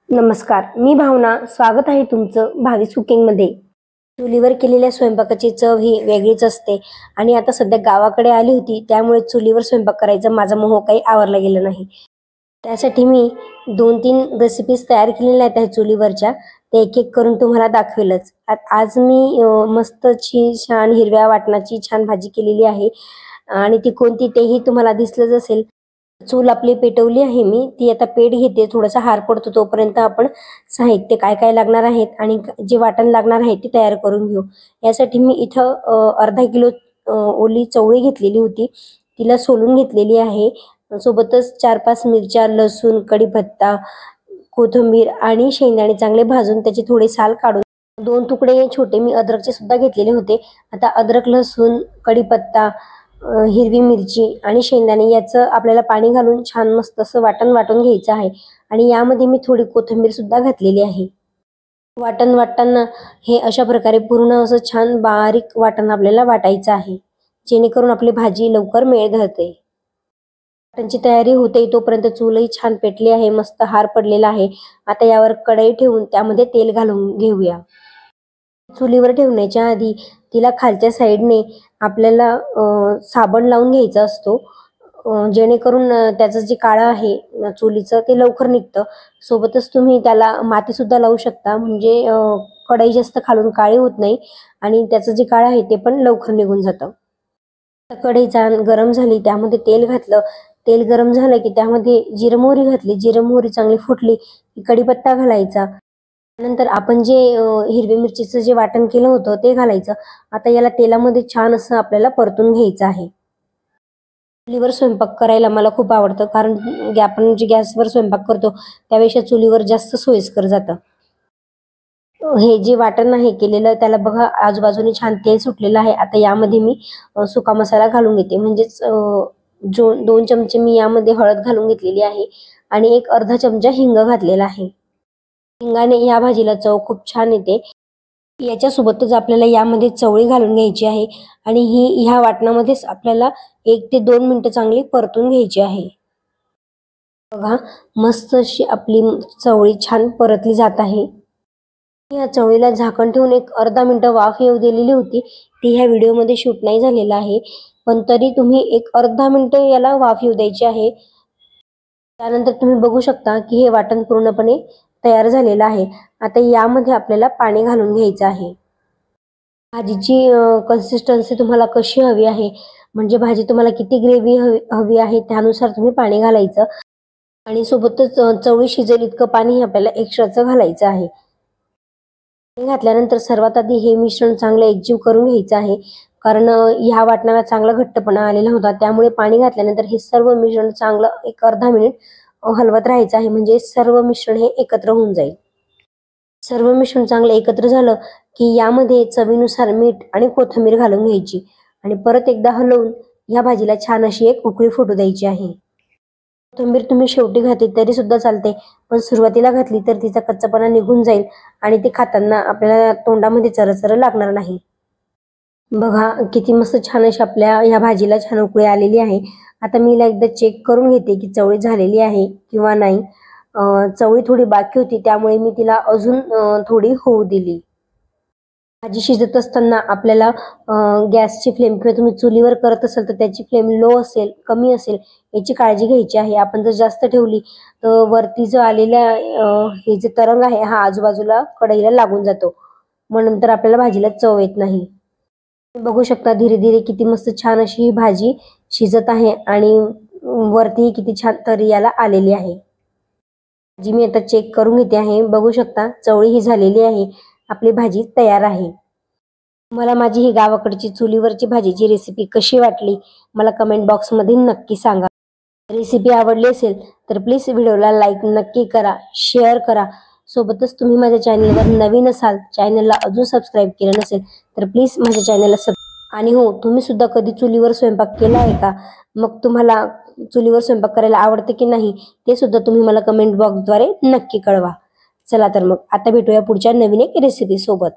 नमस्कार, मी भावना. स्वागत आहे तुमचं भावीस कुकिंग मध्ये. चुलीवर केलेल्या स्वयंपाकाची चव ही वेगळीच असते आणि आता सध्या गावाकडे आली होती त्यामुळे चुलीवर स्वयंपाक करायचा माझा मोह काही आवरला गेला नाही. त्यासाठी मी 2-3 रेसिपीज तयार केलेल्या आहेत त्या चुलीवरच्या. ते एक एक करून तुम्हाला दाखवेलच. आज मी मस्तची छान हिरव्या वाटणाची छान भाजी केलेली आहे आणि ती कोणती तेही तुम्हाला दिसलंच असेल. चूल आपली पेटवली आहे मी. ती आता पेट घेते. थोडासा हार पडतो तोपर्यंत आपण साहित्य काय काय लागणार आहेत आणि जे वाटण लागणार आहे ते तयार करून घेऊ. यासाठी मी इथं अर्धा किलो ओली चवळी घेतलेली होती. तिला सोलून घेतलेली आहे. सोबतच 4-5 मिरच्या, लसूण, कढीपत्ता, कोथिंबीर आणि शेंगदाणे चांगले भाजून त्याचे थोडे साल काढून 2 तुकडे छोटे मी अद्रकचे सुद्धा घेतलेले होते. आता अद्रक, लसूण, कढीपत्ता, हिरवी मिरची आणि शेंगदाणे याचं आपल्याला पाणी घालून छान मस्त असं वाटण वाटून घ्यायचं आहे आणि यामध्ये मी थोडी कोथिंबीर सुद्धा घातलेली आहे. वाटण वाटताना हे अशा प्रकारे पूर्ण असं छान बारीक वाटण आपल्याला वाटायचं आहे, जेणेकरून आपली भाजी लवकर मेळ धरते. वाटणाची तयारी होते तोपर्यंत चूलही छान पेटली आहे, मस्त हार पडलेला आहे. आता यावर कढई ठेवून त्यामध्ये तेल घालून घेऊया. चुलीवर ठेवण्याच्या आधी तिला खालच्या साईडने आपल्याला साबण लावून घ्यायचा असतो, जेणेकरून त्याचं जे काळं आहे चुलीचं ते लवकर निघतं. सोबतच तुम्ही त्याला माती सुद्धा लावू शकता, म्हणजे कढई जास्त खालून काळी होत नाही आणि त्याचं जे काळं आहे ते पण लवकर निघून जातं. कढई छान गरम झाली, त्यामध्ये तेल घातलं. तेल गरम झालं की त्यामध्ये जिरं मोहरी घातली. जिरं मोहरी चांगली फुटली की कढीपत्ता घालायचा. नंतर आपण जे हिरवी मिरचीचं जे वाटण केलं होतं ते घालायचं. आता याला तेलामध्ये छान असं आपल्याला परतून घ्यायचं आहे. चुलीवर स्वयंपाक करायला मला खूप आवडतं, कारण आपण जे गॅसवर स्वयंपाक करतो त्यापेक्षा चुलीवर जास्त सोयीस्कर जातं. हे जे वाटण आहे केलेलं त्याला बघा आजूबाजूने छान तेल सुटलेलं आहे. आता यामध्ये मी सुका मसाला घालून घेते, म्हणजेच 2 चमचे मी यामध्ये हळद घालून घेतलेली आहे आणि एक अर्धा चमचा हिंग घातलेला आहे. हिंगाने या भाजीला चव खूप छान येते. याच्यासोबतच आपल्याला यामध्ये चवळी घालून घ्यायची आहे आणि ह्या वाटणामध्येच आपल्याला 1 ते 2 मिनिटं चांगली परतून घ्यायची आहे. बघा मस्त अशी आपली चवळी छान परतली जात आहे. या चवळीला झाकण ठेवून एक अर्धा मिनिटं वाफ येऊ दिलेली होती. ती ह्या व्हिडिओमध्ये शूट नाही झालेला आहे, पण तरी तुम्ही एक अर्धा मिनिटं याला वाफ येऊ द्यायची आहे. त्यानंतर तुम्ही बघू शकता की हे वाटण पूर्णपणे तयार झालेलं आहे. आता यामध्ये आपल्याला पाणी घालून घ्यायचं आहे. भाजीची कन्सिस्टन्सी तुम्हाला कशी हवी आहे, म्हणजे भाजी तुम्हाला किती ग्रेव्ही हवी आहे त्यानुसार तुम्ही पाणी घालायचं आणि सोबतच चवळी शिजेल इतकं पाणी आपल्याला एक्स्ट्राचं घालायचं आहे. घातल्यानंतर सर्वात आधी हे मिश्रण चांगलं एकजीव करून घ्यायचं आहे, कारण ह्या वाटणाला चांगला घट्टपणा आलेला होता. त्यामुळे पाणी घातल्यानंतर हे सर्व मिश्रण चांगलं एक अर्धा मिनिट हलवत राहायचं आहे, म्हणजे सर्व मिश्रण हे एकत्र होऊन जाईल. सर्व मिश्रण चांगलं एकत्र झालं की यामध्ये चवीनुसार मीठ आणि कोथिंबीर घालून घ्यायची आणि परत एकदा हलवून या भाजीला छान अशी एक उकळी फुटू द्यायची आहे. कोथिंबीर तुम्ही शेवटी घातली तरी सुद्धा चालते, पण सुरुवातीला घातली तर तिचा कच्चापणा निघून जाईल आणि ते खाताना आपल्याला तोंडामध्ये चरचर लागणार नाही. बघा किती मस्त छान अशी आपल्या या भाजीला छान उकळी आलेली आहे. आता मी एकदा चेक करून घेते की चवळी झालेली आहे किंवा नाही. चवळी थोडी बाकी होती त्यामुळे मी तिला अजून थोडी होऊ दिली. भाजी शिजत असताना आपल्याला गॅसची फ्लेम किंवा तुम्ही चुलीवर करत असाल तर त्याची फ्लेम लो असेल कमी असेल याची काळजी घ्यायची आहे. आपण जर जास्त ठेवली तर वरती जो आलेला हे जे तरंग आहे हा आजूबाजूला कढईला लागून जातो, मग नंतर आपल्याला भाजीला चव येत नाही. बघू शकता धीरे धीरे किती मस्त छान अशी ही भाजी शिजत आहे आणि वरती किती छान तरी याला आलेली आहे. भाजी मी आता चेक करून घेते आहे. बघू शकता चवळी ही झालेली आहे. आपली भाजी तयार आहे. मला माझी ही गावाकडची चुलीवरची भाजीची रेसिपी कशी वाटली मला कमेंट बॉक्समध्ये नक्की सांगा. रेसिपी आवडली असेल तर प्लीज व्हिडिओला लाईक नक्की करा, शेअर करा. सोबतच तुम्ही माझ्या चॅनलवर नवीन असाल, चॅनलला अजून सबस्क्राईब केलं नसेल तर प्लीज माझ्या चॅनलला आणि हो तुम्ही सुद्धा कधी चुलीवर स्वयंपाक केला आहे का? मग तुम्हाला चुलीवर स्वयंपाक करायला आवडते की नाही ते सुद्धा तुम्ही मला कमेंट बॉक्सद्वारे नक्की कळवा. चला तर मग आता भेटूया पुढच्या नवीन एक रेसिपी सोबत.